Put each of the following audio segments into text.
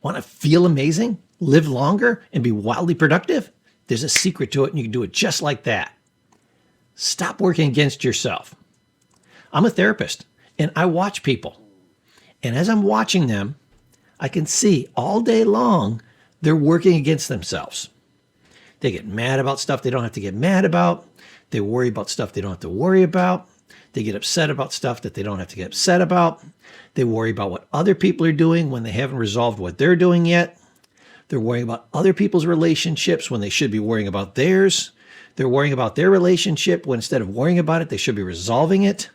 Want to feel amazing, live longer, and be wildly productive? There's a secret to it, and you can do it just like that. Stop working against yourself. I'm a therapist, and I watch people. And as I'm watching them, I can see all day long they're working against themselves. They get mad about stuff they don't have to get mad about. They worry about stuff they don't have to worry about. They get upset about stuff that they don't have to get upset about. They worry about what other people are doing when they haven't resolved what they're doing yet. They're worrying about other people's relationships when they should be worrying about theirs. They're worrying about their relationship when instead of worrying about it, they should be resolving it.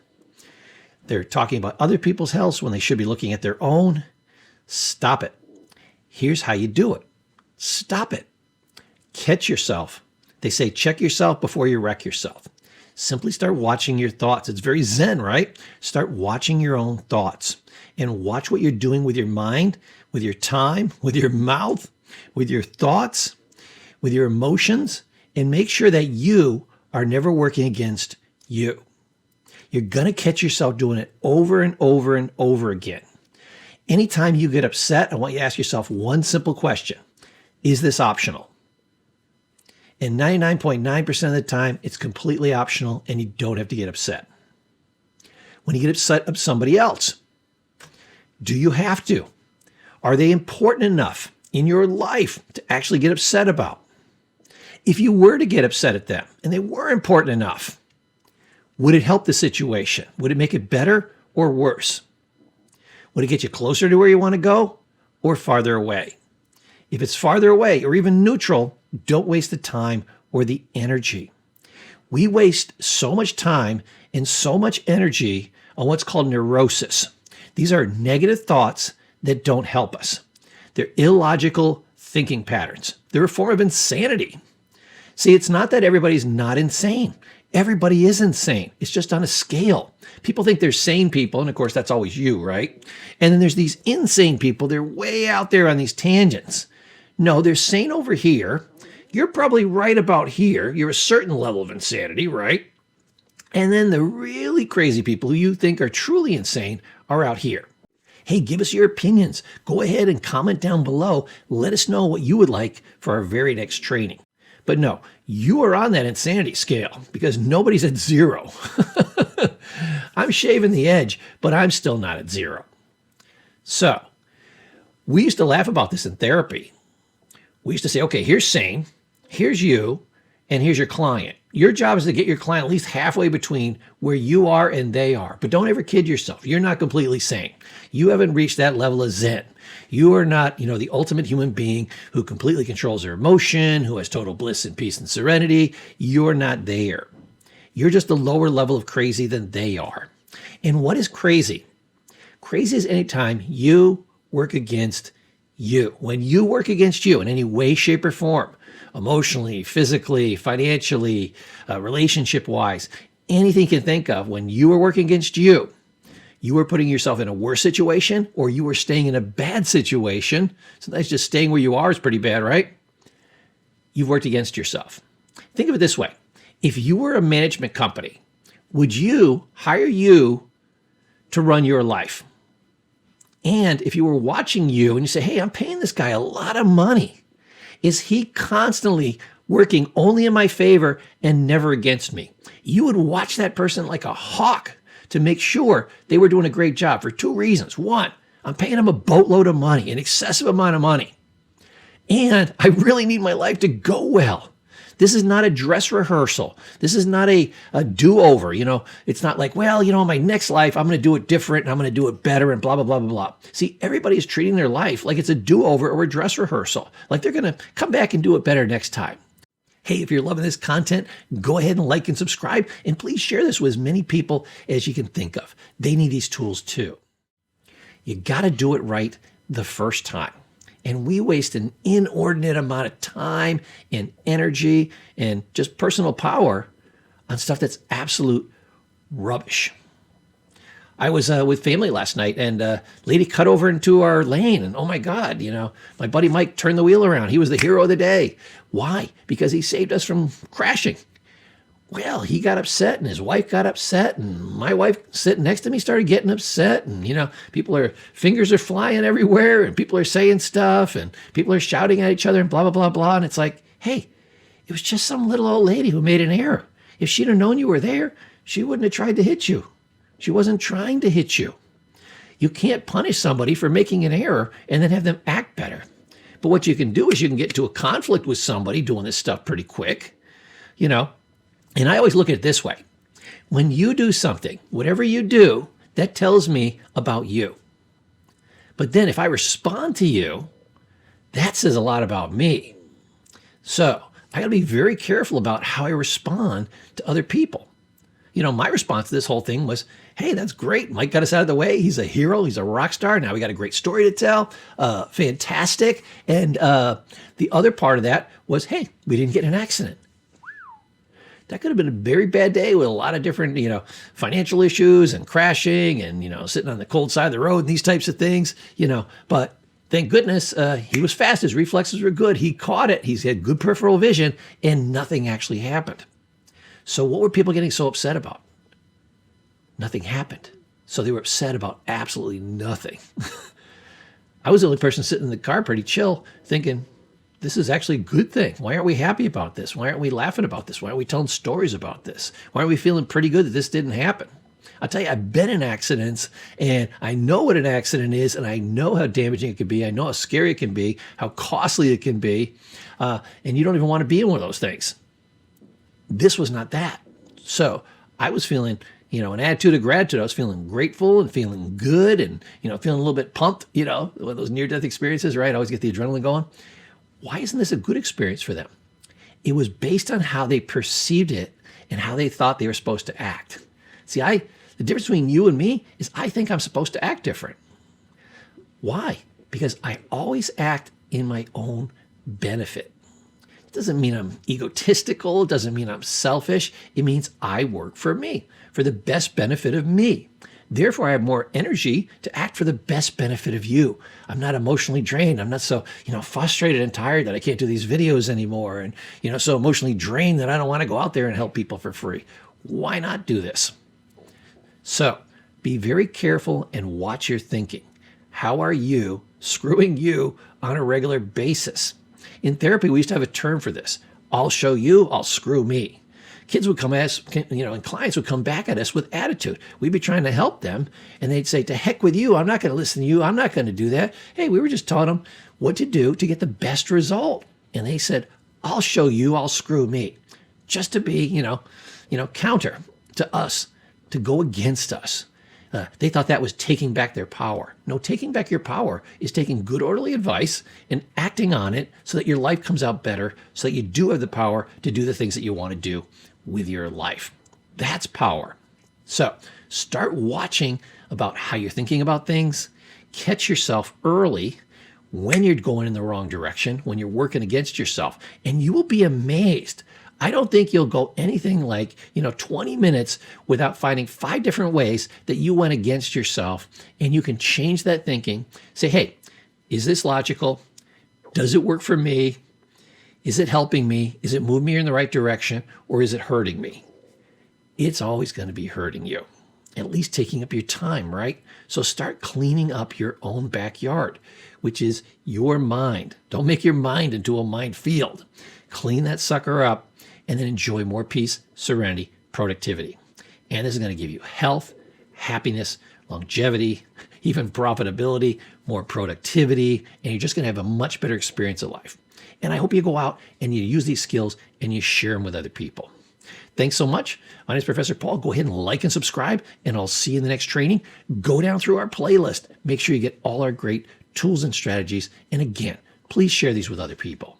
They're talking about other people's health when they should be looking at their own. Stop it. Here's how you do it. Stop it. Catch yourself. They say check yourself before you wreck yourself. Simply start watching your thoughts. It's very zen, right? Start watching your own thoughts and watch what you're doing with your mind, with your time, with your mouth, with your thoughts, with your emotions, and make sure that you are never working against you. You're going to catch yourself doing it over and over and over again. Anytime you get upset, I want you to ask yourself one simple question. Is this optional? And 99.9% of the time, it's completely optional and you don't have to get upset. When you get upset of somebody else, do you have to? Are they important enough in your life to actually get upset about? If you were to get upset at them and they were important enough, would it help the situation? Would it make it better or worse? Would it get you closer to where you want to go or farther away? If it's farther away or even neutral, don't waste the time or the energy. We waste so much time and so much energy on what's called neurosis. These are negative thoughts that don't help us. They're illogical thinking patterns. They're a form of insanity. See, it's not that everybody's not insane. Everybody is insane. It's just on a scale. People think they're sane people, and of course, that's always you, right? And then there's these insane people. They're way out there on these tangents. No, they're sane over here. You're probably right about here. You're a certain level of insanity, right? And then the really crazy people who you think are truly insane are out here. Hey, give us your opinions. Go ahead and comment down below. Let us know what you would like for our very next training. But no, you are on that insanity scale because nobody's at zero. I'm shaving the edge, but I'm still not at zero. So we used to laugh about this in therapy. We used to say, okay, here's sane, here's you, and here's your client. Your job is to get your client at least halfway between where you are and they are. But don't ever kid yourself. You're not completely sane. You haven't reached that level of zen. You are not, the ultimate human being who completely controls their emotion, who has total bliss and peace and serenity. You're not there. You're just a lower level of crazy than they are. And what is crazy? Crazy is anytime you work against you. When you work against you in any way, shape, or form, emotionally, physically, financially, relationship-wise, anything you can think of, when you are working against you, you are putting yourself in a worse situation or you are staying in a bad situation. Sometimes just staying where you are is pretty bad, right? You've worked against yourself. Think of it this way. If you were a management company, would you hire you to run your life? And if you were watching you and you say, hey, I'm paying this guy a lot of money, is he constantly working only in my favor and never against me? You would watch that person like a hawk to make sure they were doing a great job for two reasons. One, I'm paying them a boatload of money, an excessive amount of money. And I really need my life to go well. This is not a dress rehearsal. This is not a do-over. It's not like, well, in my next life, I'm going to do it different and I'm going to do it better and blah, blah, blah, blah, blah. See, everybody is treating their life like it's a do-over or a dress rehearsal, like they're going to come back and do it better next time. Hey, if you're loving this content, go ahead and like and subscribe, and please share this with as many people as you can think of. They need these tools too. You got to do it right the first time. And we waste an inordinate amount of time and energy and just personal power on stuff that's absolute rubbish. I was with family last night and a lady cut over into our lane and oh my God, my buddy Mike turned the wheel around. He was the hero of the day. Why? Because he saved us from crashing. well, he got upset and his wife got upset and my wife sitting next to me started getting upset. And, fingers are flying everywhere and people are saying stuff and people are shouting at each other and blah, blah, blah, blah. And it's like, hey, it was just some little old lady who made an error. If she'd have known you were there, she wouldn't have tried to hit you. She wasn't trying to hit you. You can't punish somebody for making an error and then have them act better. But what you can do is you can get into a conflict with somebody doing this stuff pretty quick, And I always look at it this way. When you do something, whatever you do, that tells me about you. But then if I respond to you, that says a lot about me. So I got to be very careful about how I respond to other people. My response to this whole thing was, hey, that's great. Mike got us out of the way. He's a hero. He's a rock star. Now we got a great story to tell. Fantastic. And the other part of that was, hey, we didn't get in an accident. That could have been a very bad day with a lot of different, financial issues and crashing and, sitting on the cold side of the road and these types of things, But thank goodness he was fast. His reflexes were good. He caught it. He's had good peripheral vision and nothing actually happened. So what were people getting so upset about? Nothing happened. So they were upset about absolutely nothing. I was the only person sitting in the car pretty chill thinking, this is actually a good thing. Why aren't we happy about this? Why aren't we laughing about this? Why aren't we telling stories about this? Why aren't we feeling pretty good that this didn't happen? I'll tell you, I've been in accidents and I know what an accident is and I know how damaging it can be. I know how scary it can be, how costly it can be. And you don't even want to be in one of those things. This was not that. So I was feeling, an attitude of gratitude. I was feeling grateful and feeling good and, feeling a little bit pumped, one of those near-death experiences, right? I always get the adrenaline going. Why isn't this a good experience for them? It was based on how they perceived it and how they thought they were supposed to act. See, the difference between you and me is I think I'm supposed to act different. Why? Because I always act in my own benefit. Doesn't mean I'm egotistical. It doesn't mean I'm selfish. It means I work for me, for the best benefit of me. Therefore, I have more energy to act for the best benefit of you. I'm not emotionally drained. I'm not so, frustrated and tired that I can't do these videos anymore. And, so emotionally drained that I don't want to go out there and help people for free. Why not do this? So be very careful and watch your thinking. How are you screwing you on a regular basis? In therapy, we used to have a term for this. I'll show you, I'll screw me. Kids would come at us, and clients would come back at us with attitude. We'd be trying to help them, and they'd say, to heck with you, I'm not going to listen to you, I'm not going to do that. Hey, we were just taught them what to do to get the best result. And they said, I'll show you, I'll screw me. Just to be, counter to us, to go against us. They thought that was taking back their power. No, taking back your power is taking good orderly advice and acting on it so that your life comes out better, so that you do have the power to do the things that you want to do with your life. That's power. So start watching about how you're thinking about things. Catch yourself early when you're going in the wrong direction, when you're working against yourself, and you will be amazed. I don't think you'll go anything like, 20 minutes without finding 5 different ways that you went against yourself, and you can change that thinking. Say, hey, is this logical? Does it work for me? Is it helping me? Is it moving me in the right direction, or is it hurting me? It's always going to be hurting you, at least taking up your time, right? So start cleaning up your own backyard, which is your mind. Don't make your mind into a minefield. Clean that sucker up. And then enjoy more peace, serenity, productivity. And this is going to give you health, happiness, longevity, even profitability, more productivity, and you're just going to have a much better experience of life. And I hope you go out and you use these skills and you share them with other people. Thanks so much. My name is Professor Paul. Go ahead and like and subscribe, and I'll see you in the next training. Go down through our playlist. Make sure you get all our great tools and strategies. And again, please share these with other people.